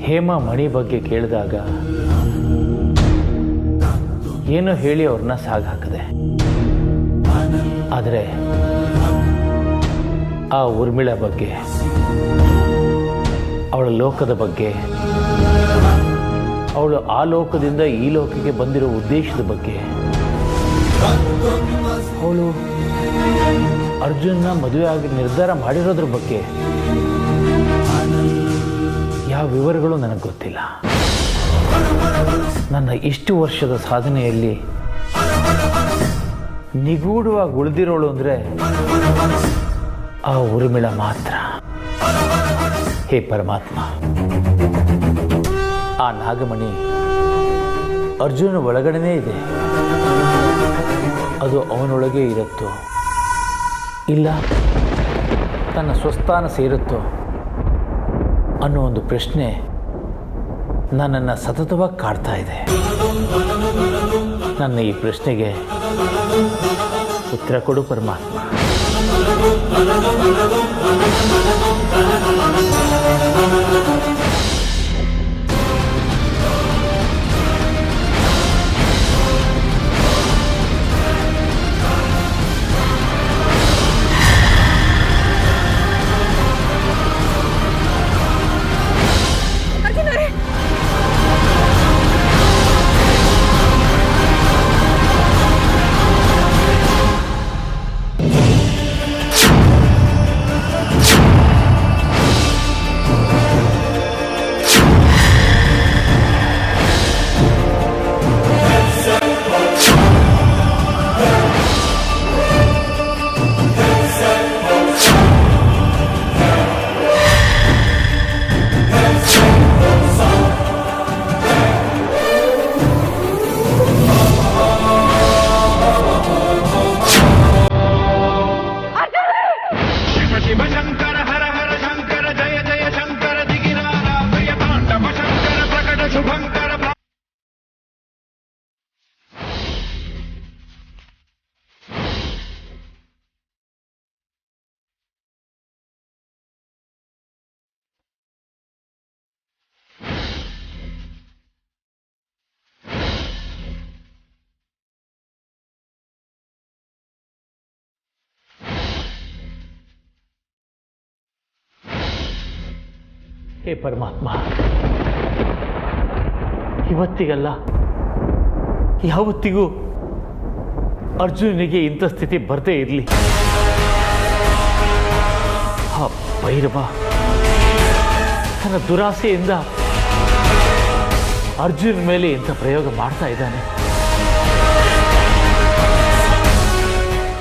ಹೇಮಾ ಮಣಿ ಬಗ್ಗೆ ಕೇಳಿದಾಗ ಏನೋ ಹೇಳಿ ಅವ್ರನ್ನ ಸಾಗಾಕದೆ. ಆದರೆ ಆ ಊರ್ಮಿಳ ಬಗ್ಗೆ, ಅವಳ ಲೋಕದ ಬಗ್ಗೆ, ಅವಳು ಆ ಲೋಕದಿಂದ ಈ ಲೋಕಕ್ಕೆ ಬಂದಿರೋ ಉದ್ದೇಶದ ಬಗ್ಗೆ, ಅವಳು ಅರ್ಜುನ್ನ ಮದುವೆ ಆಗಿ ನಿರ್ಧಾರ ಮಾಡಿರೋದ್ರ ಬಗ್ಗೆ ಯಾವ ವಿವರಗಳು ನನಗೆ ಗೊತ್ತಿಲ್ಲ. ನನ್ನ ಇಷ್ಟು ವರ್ಷದ ಸಾಧನೆಯಲ್ಲಿ ನಿಗೂಢವಾಗಿ ಉಳಿದಿರೋಳು ಅಂದರೆ ಆ ಊರ್ಮಿಳ ಮಾತ್ರ. ಹೇ ಪರಮಾತ್ಮ, ಆ ನಾಗಮಣಿ ಅರ್ಜುನ ಒಳಗಡೆನೇ ಇದೆ. ಅದು ಅವನೊಳಗೆ ಇರುತ್ತೋ ಇಲ್ಲ ತನ್ನ ಸ್ವಸ್ಥಾನ ಸೇರುತ್ತೋ ಅನ್ನೋ ಒಂದು ಪ್ರಶ್ನೆ ನನ್ನನ್ನು ಸತತವಾಗಿ ಕಾಡ್ತಾ ಇದೆ. ನನ್ನ ಈ ಪ್ರಶ್ನೆಗೆ ಉತ್ತರ ಕೊಡು ಪರಮಾತ್ಮ. ಹೇ ಪರಮಾತ್ಮ, ಇವತ್ತಿಗಲ್ಲ ಯಾವತ್ತಿಗೂ ಅರ್ಜುನನಿಗೆ ಇಂಥ ಸ್ಥಿತಿ ಬರದೇ ಇರಲಿ. ಆ ಭೈರವ ತನ್ನ ದುರಾಸೆಯಿಂದ ಅರ್ಜುನ ಮೇಲೆ ಇಂಥ ಪ್ರಯೋಗ ಮಾಡ್ತಾ ಇದ್ದಾನೆ.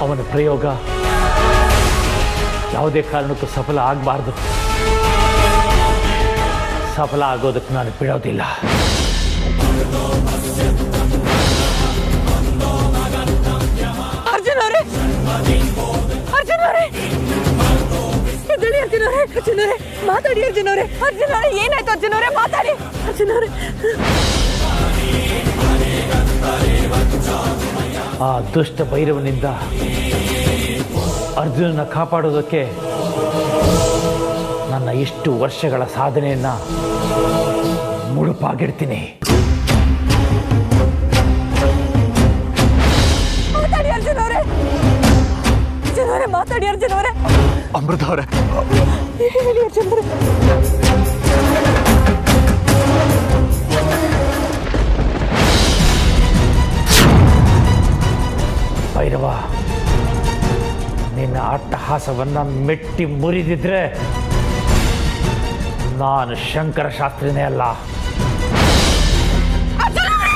ಅವನ ಪ್ರಯೋಗ ಯಾವುದೇ ಕಾರಣಕ್ಕೂ ಸಫಲ ಆಗಬಾರ್ದು. ಸಫಲ ಆಗೋದಕ್ಕೆ ನಾನು ಬಿಡೋದಿಲ್ಲ. ಅರ್ಜುನ್ ಅವರೇ, ಅರ್ಜುನ್ ಅವರೇ, ಅರ್ಜುನ್ ಅವರೇ, ಅರ್ಜುನ್ ಅವರೇ, ಮಾತಾಡಿ ಅರ್ಜುನ್ ಅವರೇ. ಅರ್ಜುನ್ ಅವರೇ, ಏನಾಯ್ತು ಅರ್ಜುನ್ ಅವರೇ? ಮಾತಾಡಿ ಅರ್ಜುನ್ ಅವರೇ. ಆ ದುಷ್ಟ ಭೈರವನಿಂದ ಅರ್ಜುನನ ಕಾಪಾಡೋದಕ್ಕೆ ನನ್ನ ಇಷ್ಟು ವರ್ಷಗಳ ಸಾಧನೆಯನ್ನ ಮುಡುಪಾಗಿಡ್ತೀನಿ. ಮಾತಾಡಿ ಅರ್ಜುನ್ ಅವರೇ, ಅರ್ಜುನ್ ಅವರೇ, ಮಾತಾಡಿ ಅರ್ಜುನ್ ಅವರೇ. ಅಮೃತ ಅವರೇ, ಹೇಳಿ ಅರ್ಜುನ್ ಅವರೇ. ಭೈರವ, ನಿನ್ನ ಅಟ್ಟಹಾಸವನ್ನ ಮೆಟ್ಟಿ ಮುರಿದಿದ್ರೆ ನಾನು ಶಂಕರ ಶಾಸ್ತ್ರಿನೇ ಅಲ್ಲ. ಅರ್ಜುನ್ ಅವರೇ,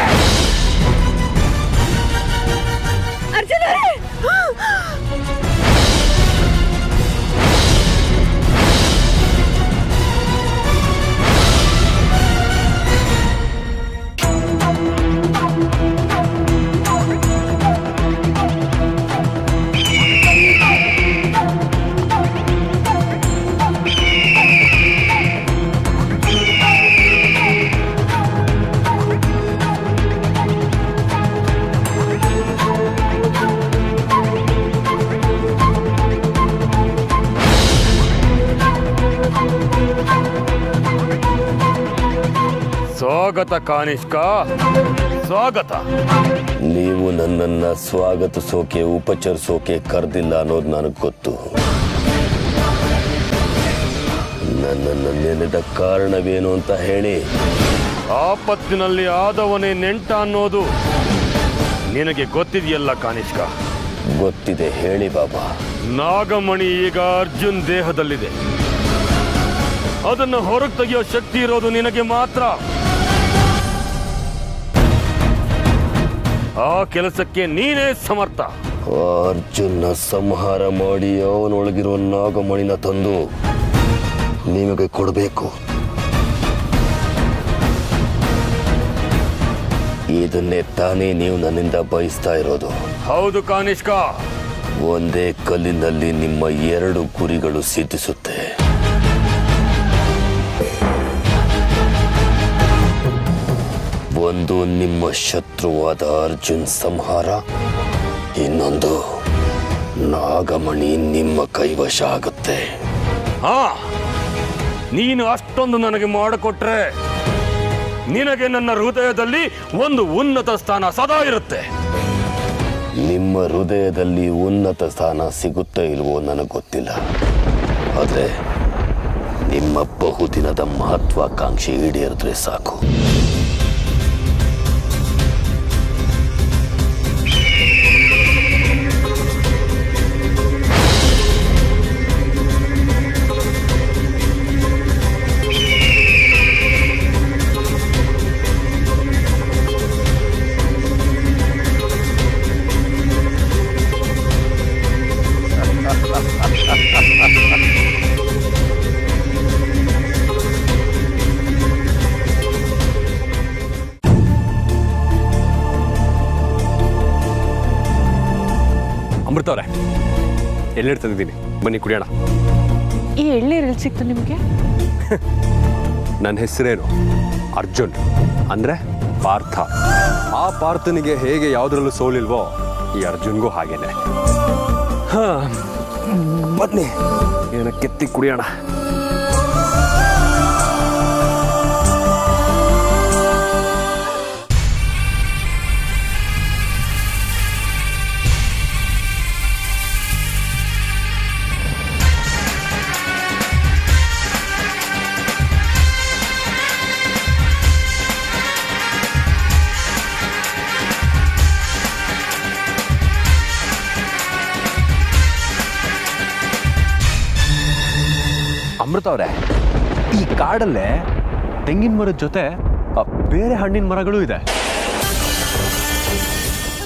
ಸ್ವಾಗತ ಕಾನಿಷ್ಕ, ಸ್ವಾಗತ. ನೀವು ನನ್ನನ್ನು ಸ್ವಾಗತಿಸೋಕೆ ಉಪಚರಿಸೋಕೆ ಕರೆದಿಲ್ಲ ಅನ್ನೋದು ನನಗೆ ಗೊತ್ತು. ನನ್ನನ್ನು ನೆನೆದ ಕಾರಣವೇನು ಅಂತ ಹೇಳಿ. ಆಪತ್ತಿನಲ್ಲಿ ಆದವನೇ ನೆಂಟ ಅನ್ನೋದು ನಿನಗೆ ಗೊತ್ತಿದೆಯಲ್ಲ ಕಾನಿಷ್ಕ? ಗೊತ್ತಿದೆ, ಹೇಳಿ ಬಾಬಾ. ನಾಗಮಣಿ ಈಗ ಅರ್ಜುನ್ ದೇಹದಲ್ಲಿದೆ. ಅದನ್ನು ಹೊರಗೆ ತೆಗೆಯೋ ಶಕ್ತಿ ಇರೋದು ನಿನಗೆ ಮಾತ್ರ. ಆ ಕೆಲಸಕ್ಕೆ ನೀನೇ ಸಮರ್ಥ. ಅರ್ಜುನ್ನ ಸಂಹಾರ ಮಾಡಿ ಅವನೊಳಗಿರೋ ನಾಗಮಣಿನ ತಂದು ನಿಮಗೆ ಕೊಡಬೇಕು. ಇದನ್ನೇ ತಾನೇ ನೀವು ನನ್ನಿಂದ ಬಯಸ್ತಾ ಇರೋದು? ಹೌದು ಕಾನಿಷ್ಕ. ಒಂದೇ ಕಲ್ಲಿನಲ್ಲಿ ನಿಮ್ಮ 2 ಗುರಿಗಳು ಸಿದ್ಧಿಸುತ್ತೆ. ಒಂದು ನಿಮ್ಮ ಶತ್ರುವಾದ ಅರ್ಜುನ್ ಸಂಹಾರ, ಇನ್ನೊಂದು ನಾಗಮಣಿ ನಿಮ್ಮ ಕೈವಶ ಆಗುತ್ತೆ. ಹಾ, ನೀನು ಅಷ್ಟೊಂದು ನನಗೆ ಮಾಡಿಕೊಟ್ರೆ ನಿನಗೆ ನನ್ನ ಹೃದಯದಲ್ಲಿ ಒಂದು ಉನ್ನತ ಸ್ಥಾನ ಸದಾ ಇರುತ್ತೆ. ನಿಮ್ಮ ಹೃದಯದಲ್ಲಿ ಉನ್ನತ ಸ್ಥಾನ ಸಿಗುತ್ತೋ ಇಲ್ವೋ ನನಗೆ ಗೊತ್ತಿಲ್ಲ. ಆದರೆ ನಿಮ್ಮ ಬಹುದಿನದ ಮಹತ್ವಾಕಾಂಕ್ಷೆ ಈಡೇರಿದ್ರೆ ಸಾಕು. ಅಮೃತವ್ರೆ, ಎಳ್ನೀರು ತಂದಿದ್ದೀನಿ, ಬನ್ನಿ ಕುಡಿಯೋಣ. ಈ ಎಳ್ನೀರು ಎಲ್ಲಿ ಸಿಕ್ತು ನಿಮಗೆ? ನನ್ನ ಹೆಸರೇನು? ಅರ್ಜುನ್ ಅಂದರೆ ಪಾರ್ಥ. ಆ ಪಾರ್ಥನಿಗೆ ಹೇಗೆ ಯಾವುದರಲ್ಲೂ ಸೋಲಿಲ್ವೋ, ಈ ಅರ್ಜುನ್ಗೂ ಹಾಗೇನೆ. ಬನ್ನಿ ಏನ ಕೆತ್ತಿ ಕುಡಿಯೋಣ. ಅಮೃತವ್ರೆ, ಈ ಕಾಡಲ್ಲೇ ತೆಂಗಿನ ಮರದ ಜೊತೆ ಬೇರೆ ಹಣ್ಣಿನ ಮರಗಳು ಇದೆ.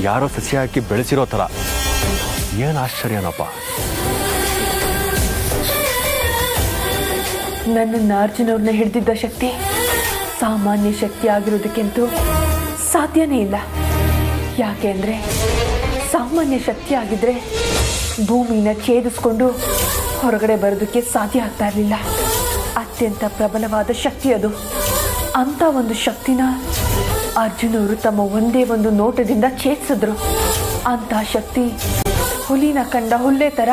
ಯಾರೋ ಸಸ್ಯ ಹಾಕಿ ಬೆಳೆಸಿರೋ ಥರ. ಏನು ಆಶ್ಚರ್ಯನಪ್ಪ. ನನ್ನನ್ನು ಅರ್ಜುನ್ ಅವ್ರನ್ನ ಹಿಡಿದಿದ್ದ ಶಕ್ತಿ ಸಾಮಾನ್ಯ ಶಕ್ತಿ ಆಗಿರೋದಕ್ಕಿಂತೂ ಸಾಧ್ಯನೇ ಇಲ್ಲ. ಯಾಕೆ ಅಂದರೆ ಸಾಮಾನ್ಯ ಶಕ್ತಿ ಆಗಿದ್ರೆ ಭೂಮಿನ ಛೇದಿಸ್ಕೊಂಡು ಹೊರಗಡೆ ಬರೋದಕ್ಕೆ ಸಾಧ್ಯ ಆಗ್ತಾ ಇರಲಿಲ್ಲ. ಅತ್ಯಂತ ಪ್ರಬಲವಾದ ಶಕ್ತಿ ಅದು. ಅಂಥ ಒಂದು ಶಕ್ತಿನ ಅರ್ಜುನ್ ಅವರು ತಮ್ಮ ಒಂದೇ ಒಂದು ನೋಟದಿಂದ ಛೇದಿಸಿದ್ರು. ಅಂಥ ಶಕ್ತಿ ಹುಲಿನ ಕಂಡ ಹುಲ್ಲೆ ಥರ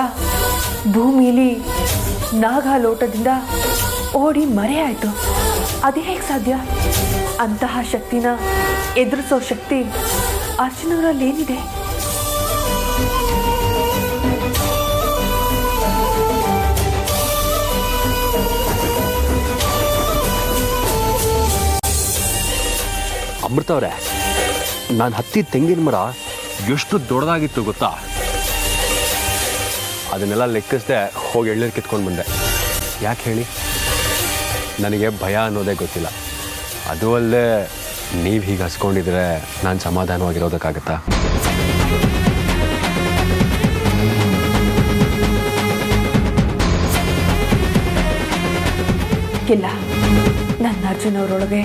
ಭೂಮಿಲಿ ನಾಗಾಲೋಟದಿಂದ ಓಡಿ ಮರೆಯಾಯಿತು. ಅದು ಹೇಗೆ ಸಾಧ್ಯ? ಅಂತಹ ಶಕ್ತಿನ ಎದುರಿಸೋ ಶಕ್ತಿ ಅರ್ಜುನ್ ಅವರಲ್ಲಿ ಏನಿದೆ? ಅಮೃತವ್ರೆ, ನಾನು ಹತ್ತಿದ ತೆಂಗಿನ ಮರ ಎಷ್ಟು ದೊಡ್ಡದಾಗಿತ್ತು ಗೊತ್ತಾ? ಅದನ್ನೆಲ್ಲ ಲೆಕ್ಕಿಸದೆ ಹೋಗಿ ಎಳ್ನೀರು ಕಿತ್ಕೊಂಡು ಬಂದೆ. ಯಾಕೆ ಹೇಳಿ? ನನಗೆ ಭಯ ಅನ್ನೋದೇ ಗೊತ್ತಿಲ್ಲ. ಅದು ಅಲ್ಲದೆ ನೀವು ಹೀಗೆ ಹಸ್ಕೊಂಡಿದ್ರೆ ನಾನು ಸಮಾಧಾನವಾಗಿರೋದಕ್ಕಾಗತ್ತಾ? ಇಲ್ಲ, ನನ್ನ ಅರ್ಜುನ್ ಅವರೊಳಗೆ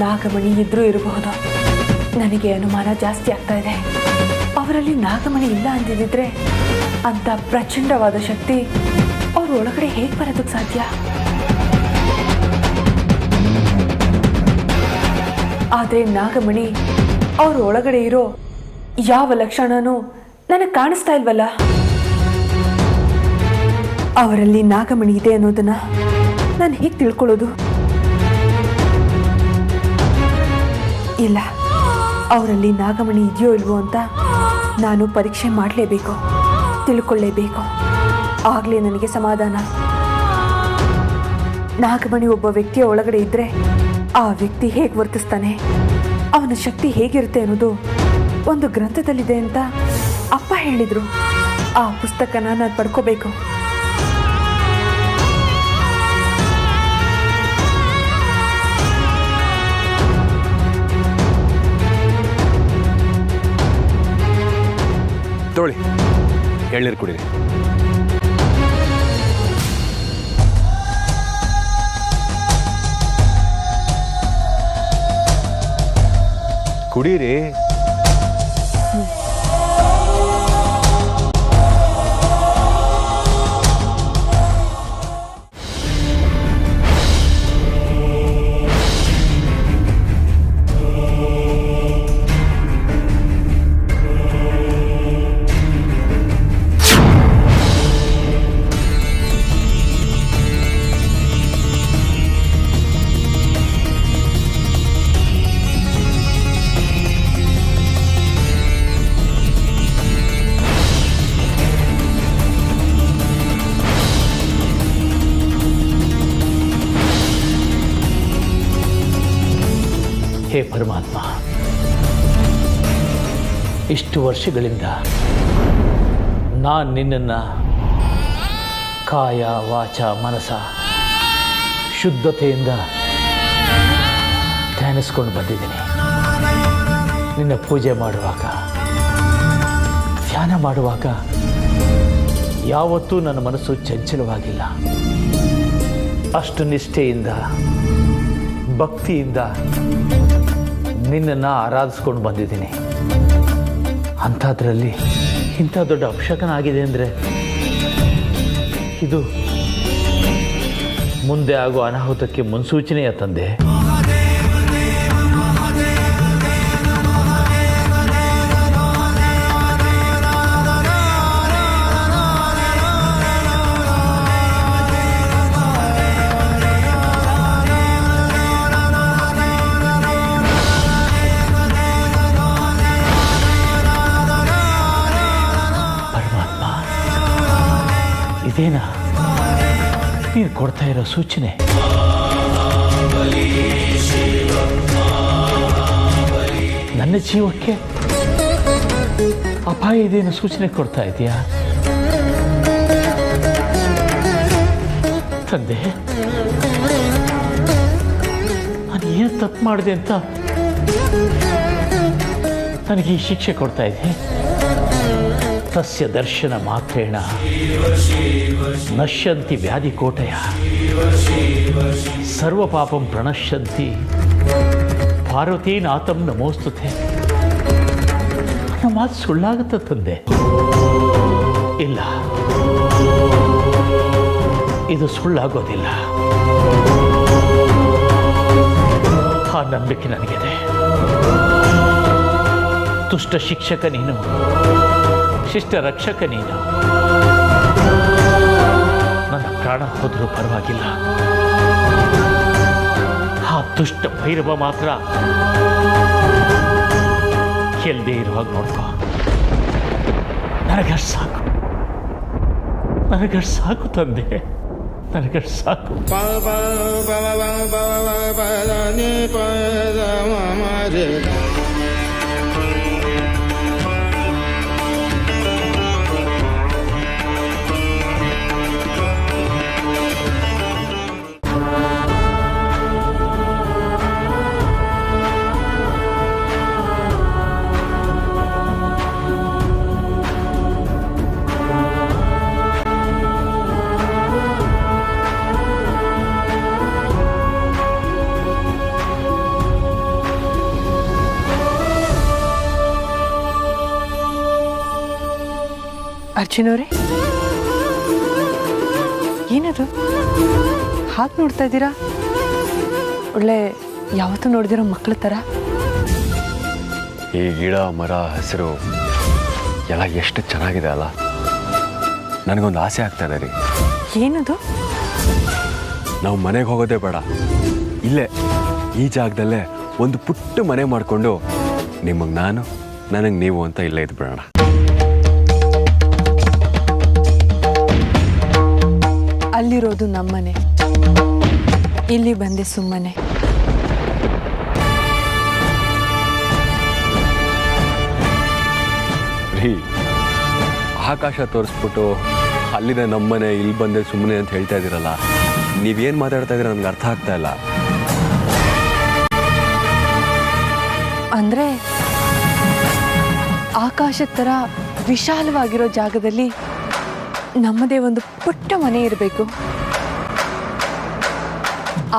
ನಾಗಮಣಿ ಇದ್ರೂ ಇರಬಹುದು. ನನಗೆ ಅನುಮಾನ ಜಾಸ್ತಿ ಆಗ್ತಾ ಇದೆ. ಅವರಲ್ಲಿ ನಾಗಮಣಿ ಇಲ್ಲ ಅಂದಿದ್ರೆ ಅಂತ ಪ್ರಚಂಡವಾದ ಶಕ್ತಿ ಅವ್ರ ಒಳಗಡೆ ಹೇಗೆ ಬರೋದಕ್ಕೆ ಸಾಧ್ಯ? ಆದರೆ ನಾಗಮಣಿ ಅವ್ರ ಒಳಗಡೆ ಇರೋ ಯಾವ ಲಕ್ಷಣನೂ ನನಗೆ ಕಾಣಿಸ್ತಾ ಇಲ್ವಲ್ಲ. ಅವರಲ್ಲಿ ನಾಗಮಣಿ ಇದೆ ಅನ್ನೋದನ್ನ ನಾನು ಹೇಗೆ ತಿಳ್ಕೊಳ್ಳೋದು? ಇಲ್ಲ, ಅವರಲ್ಲಿ ನಾಗಮಣಿ ಇದೆಯೋ ಇಲ್ವೋ ಅಂತ ನಾನು ಪರೀಕ್ಷೆ ಮಾಡಲೇಬೇಕು, ತಿಳ್ಕೊಳ್ಳೇಬೇಕು. ಆಗಲೇ ನನಗೆ ಸಮಾಧಾನ. ನಾಗಮಣಿ ಒಬ್ಬ ವ್ಯಕ್ತಿಯ ಒಳಗಡೆ ಇದ್ದರೆ ಆ ವ್ಯಕ್ತಿ ಹೇಗೆ ವರ್ತಿಸ್ತಾನೆ, ಅವನ ಶಕ್ತಿ ಹೇಗಿರುತ್ತೆ ಅನ್ನೋದು ಒಂದು ಗ್ರಂಥದಲ್ಲಿದೆ ಅಂತ ಅಪ್ಪ ಹೇಳಿದರು. ಆ ಪುಸ್ತಕನ ನಾನು ಪಡ್ಕೋಬೇಕು. ತೋಳಿ, ಎಳ್ನೀರು ಕುಡೀರಿ. ಕುಡೀರಿ. ಹೇ ಪರಮಾತ್ಮ, ಇಷ್ಟು ವರ್ಷಗಳಿಂದ ನಾನು ನಿನ್ನನ್ನು ಕಾಯ ವಾಚ ಮನಸ ಶುದ್ಧತೆಯಿಂದ ಧ್ಯಾನಿಸ್ಕೊಂಡು ಬಂದಿದ್ದೀನಿ. ನಿನ್ನ ಪೂಜೆ ಮಾಡುವಾಗ, ಧ್ಯಾನ ಮಾಡುವಾಗ ಯಾವತ್ತೂ ನನ್ನ ಮನಸ್ಸು ಚಂಚಲವಾಗಿಲ್ಲ. ಅಷ್ಟು ನಿಷ್ಠೆಯಿಂದ, ಭಕ್ತಿಯಿಂದ ನಿನ್ನನ್ನು ಆರಾಧಿಸ್ಕೊಂಡು ಬಂದಿದ್ದೀನಿ. ಅಂಥದ್ರಲ್ಲಿ ಇಂಥ ದೊಡ್ಡ ಅಪಶಕನ ಆಗಿದೆ ಅಂದರೆ ಇದು ಮುಂದೆ ಆಗೋ ಅನಾಹುತಕ್ಕೆ ಮುನ್ಸೂಚನೆಯ ತಂದೆ. ಇದೇನಾ ನೀನು ಕೊಡ್ತಾ ಇರೋ ಸೂಚನೆ? ನನ್ನ ಜೀವಕ್ಕೆ ಅಪಾಯ ಇದೇನು ಸೂಚನೆ ಕೊಡ್ತಾ ಇದೆಯಾ ತಂದೆ? ನಾನು ಏನು ತಪ್ಪು ಮಾಡಿದೆ ಅಂತ ನನಗೆ ಈ ಶಿಕ್ಷೆ ಕೊಡ್ತಾ ಇದೆ? ತಸ್ಯ ದರ್ಶನ ಮಾತ್ರೇಣ ನಶ್ಯಂತಿ ವ್ಯಾಧಿಕೋಟಯ ಸರ್ವ ಪಾಪಂ ಪ್ರಣಶ್ಯಂತಿ ಪಾರ್ವತೀನಾಥಂ ನಮೋಸ್ತುತೆ. ನನ್ನ ಮಾತು ಸುಳ್ಳಾಗುತ್ತ ತಂದೆ? ಇಲ್ಲ, ಇದು ಸುಳ್ಳಾಗೋದಿಲ್ಲ. ಆ ನಂಬಿಕೆ ನನಗಿದೆ. ದುಷ್ಟ ಶಿಕ್ಷಕ ನೀನು, ಶಿಷ್ಟ ರಕ್ಷಕ ನೀನು. ನನ್ನ ಪ್ರಾಣ ಹೋದರೂ ಪರವಾಗಿಲ್ಲ, ಆ ದುಷ್ಟ ಭೈರವ ಮಾತ್ರ ಗೆಲ್ಲದೆ ಇರುವಾಗ ನೋಡ್ಕೋ. ನನಗಷ್ಟು ಸಾಕು, ನನಗಷ್ಟು ಸಾಕು ತಂದೆ, ನನಗಷ್ಟು ಸಾಕು. ಅರ್ಜುನ್ ಅವರೇ, ಏನದು ಹಾಗೆ ನೋಡ್ತಾ ಇದ್ದೀರಾ? ಒಳ್ಳೆ ಯಾವತ್ತೂ ನೋಡಿದಿರೋ ಮಕ್ಕಳ ಥರ. ಈ ಗಿಡ ಮರ ಹಸಿರು ಎಲ್ಲ ಎಷ್ಟು ಚೆನ್ನಾಗಿದೆ ಅಲ್ಲ. ನನಗೊಂದು ಆಸೆ ಆಗ್ತಾ ಇದೆ ರೀ. ಏನದು? ನಾವು ಮನೆಗೆ ಹೋಗೋದೇ ಬೇಡ, ಇಲ್ಲೇ ಈ ಜಾಗದಲ್ಲೇ ಒಂದು ಪುಟ್ಟ ಮನೆ ಮಾಡಿಕೊಂಡು ನಿಮಗೆ ನಾನು ನನಗೆ ನೀವು ಅಂತ ಇಲ್ಲೇ ಇದ್ದು ಬಿಡೋಣ. ಅಲ್ಲಿರೋದು ನಮ್ಮನೆ, ಇಲ್ಲಿ ಬಂದೆ ಸುಮ್ಮನೆ. ರೀ, ಆಕಾಶ ತೋರಿಸ್ಬಿಟ್ಟು ಅಲ್ಲಿದೆ ನಮ್ಮನೆ, ಇಲ್ಲಿ ಬಂದೆ ಸುಮ್ಮನೆ ಅಂತ ಹೇಳ್ತಾ ಇದ್ದೀರಲ್ಲ, ನೀವೇನು ಮಾತಾಡ್ತಾ ಇದ್ದೀರ ನನಗೆ ಅರ್ಥ ಆಗ್ತಾ ಇಲ್ಲ. ಅಂದ್ರೆ ಆಕಾಶದ ಥರ ವಿಶಾಲವಾಗಿರೋ ಜಾಗದಲ್ಲಿ ನಮ್ಮದೇ ಒಂದು ಪುಟ್ಟ ಮನೆ ಇರಬೇಕು.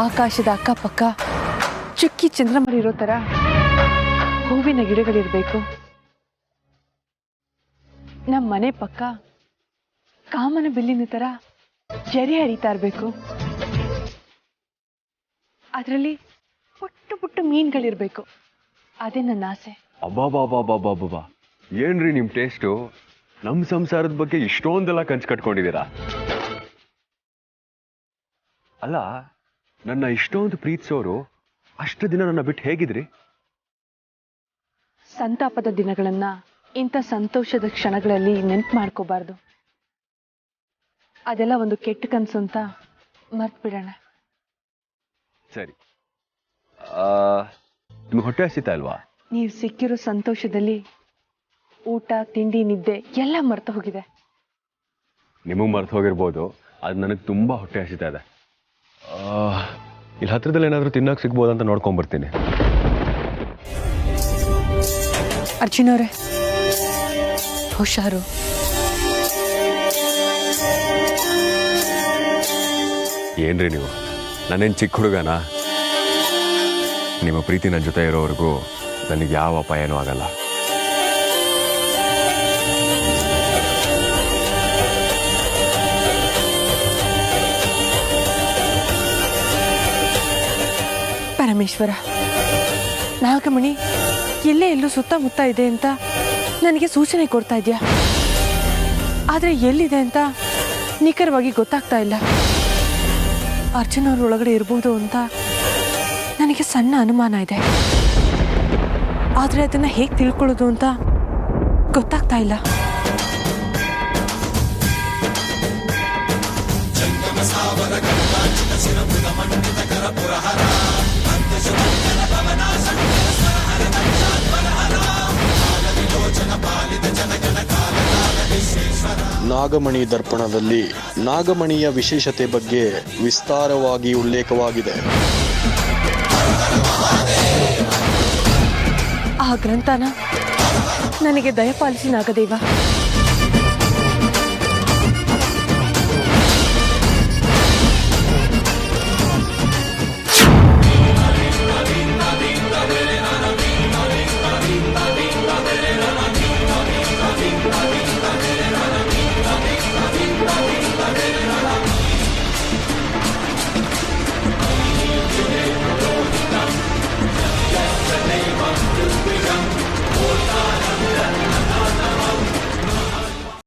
ಆಕಾಶದ ಅಕ್ಕಪಕ್ಕ ಚುಕ್ಕಿ ಚಂದ್ರಮರಿರೋ ಥರ ಹೂವಿನ ಗಿಡಗಳಿರಬೇಕು. ನಮ್ಮ ಮನೆ ಪಕ್ಕ ಕಾಮನ ಬಿಲ್ಲಿನ ಥರ ಜರಿ ಹರಿತಾ ಇರಬೇಕು. ಅದರಲ್ಲಿ ಪುಟ್ಟ ಪುಟ್ಟ ಮೀನುಗಳಿರ್ಬೇಕು. ಅದೇ ನನ್ನ ಆಸೆ. ಅಬ್ಬಾ, ಏನ್ರಿ ನಿಮ್ಮ ಟೇಸ್ಟು? ನಮ್ಮ ಸಂಸಾರದ ಬಗ್ಗೆ ಇಷ್ಟೊಂದೆಲ್ಲ ಕನ್ಸು ಕಟ್ಕೊಂಡಿದ್ದೀರಾ? ಅಲ್ಲ, ನನ್ನ ಇಷ್ಟೊಂದು ಪ್ರೀತಿಸೋರು ಅಷ್ಟು ದಿನ ನನ್ನ ಬಿಟ್ಟು ಹೇಗಿದ್ರಿ? ಸಂತಾಪದ ದಿನಗಳನ್ನ ಇಂಥ ಸಂತೋಷದ ಕ್ಷಣಗಳಲ್ಲಿ ನೆನ್ಪು ಮಾಡ್ಕೋಬಾರ್ದು. ಅದೆಲ್ಲ ಒಂದು ಕೆಟ್ಟ ಕನಸು ಅಂತ ಮರ್ತು ಬಿಡೋಣ. ಸರಿ, ನಿಮ್ಗೆ ಹೊಟ್ಟೆ ಹಸಿತಾ ಅಲ್ವಾ? ನೀವು ಸಿಕ್ಕಿರೋ ಸಂತೋಷದಲ್ಲಿ ಊಟ ತಿಂಡಿ ನಿದ್ದೆ ಎಲ್ಲ ಮರ್ತು ಹೋಗಿದೆ. ನಿಮಗೆ ಮರ್ತು ಹೋಗಿರ್ಬೋದು, ಅದು ನನಗೆ ತುಂಬ ಹೊಟ್ಟೆ ಹಸಿತಾ ಇದೆ. ಇಲ್ಲಿ ಹತ್ರದಲ್ಲಿ ಏನಾದರೂ ತಿನ್ನೋಕೆ ಸಿಗ್ಬೋದು ಅಂತ ನೋಡ್ಕೊಂಡ್ಬರ್ತೀನಿ. ಅರ್ಜುನ್ ಅವರೇ, ಹುಷಾರು. ಏನ್ರಿ ನೀವು, ನಾನೇನು ಚಿಕ್ಕ ಹುಡುಗನ? ನಿಮ್ಮ ಪ್ರೀತಿ ನನ್ನ ಜೊತೆ ಇರೋವರೆಗೂ ನನಗೆ ಯಾವ ಅಪಾಯನೂ ಆಗಲ್ಲ. ಪರಮೇಶ್ವರ, ನಾಗಮಣಿ ಎಲ್ಲೇ ಎಲ್ಲೂ ಸುತ್ತಮುತ್ತ ಇದೆ ಅಂತ ನನಗೆ ಸೂಚನೆ ಕೊಡ್ತಾ ಇದೆಯಾ? ಆದರೆ ಎಲ್ಲಿದೆ ಅಂತ ನಿಖರವಾಗಿ ಗೊತ್ತಾಗ್ತಾ ಇಲ್ಲ. ಅರ್ಜುನ್ ಅವ್ರ ಒಳಗಡೆ ಇರ್ಬೋದು ಅಂತ ನನಗೆ ಸಣ್ಣ ಅನುಮಾನ ಇದೆ. ಆದರೆ ಅದನ್ನು ಹೇಗೆ ತಿಳ್ಕೊಳ್ಳೋದು ಅಂತ ಗೊತ್ತಾಗ್ತಾ ಇಲ್ಲ. ನಾಗಮಣಿ ದರ್ಪಣದಲ್ಲಿ ನಾಗಮಣಿಯ ವಿಶೇಷತೆ ಬಗ್ಗೆ ವಿಸ್ತಾರವಾಗಿ ಉಲ್ಲೇಖವಾಗಿದೆ. ಆ ಗ್ರಂಥನ ನನಗೆ ದಯಪಾಲಿಸಿ ನಾಗದೇವ.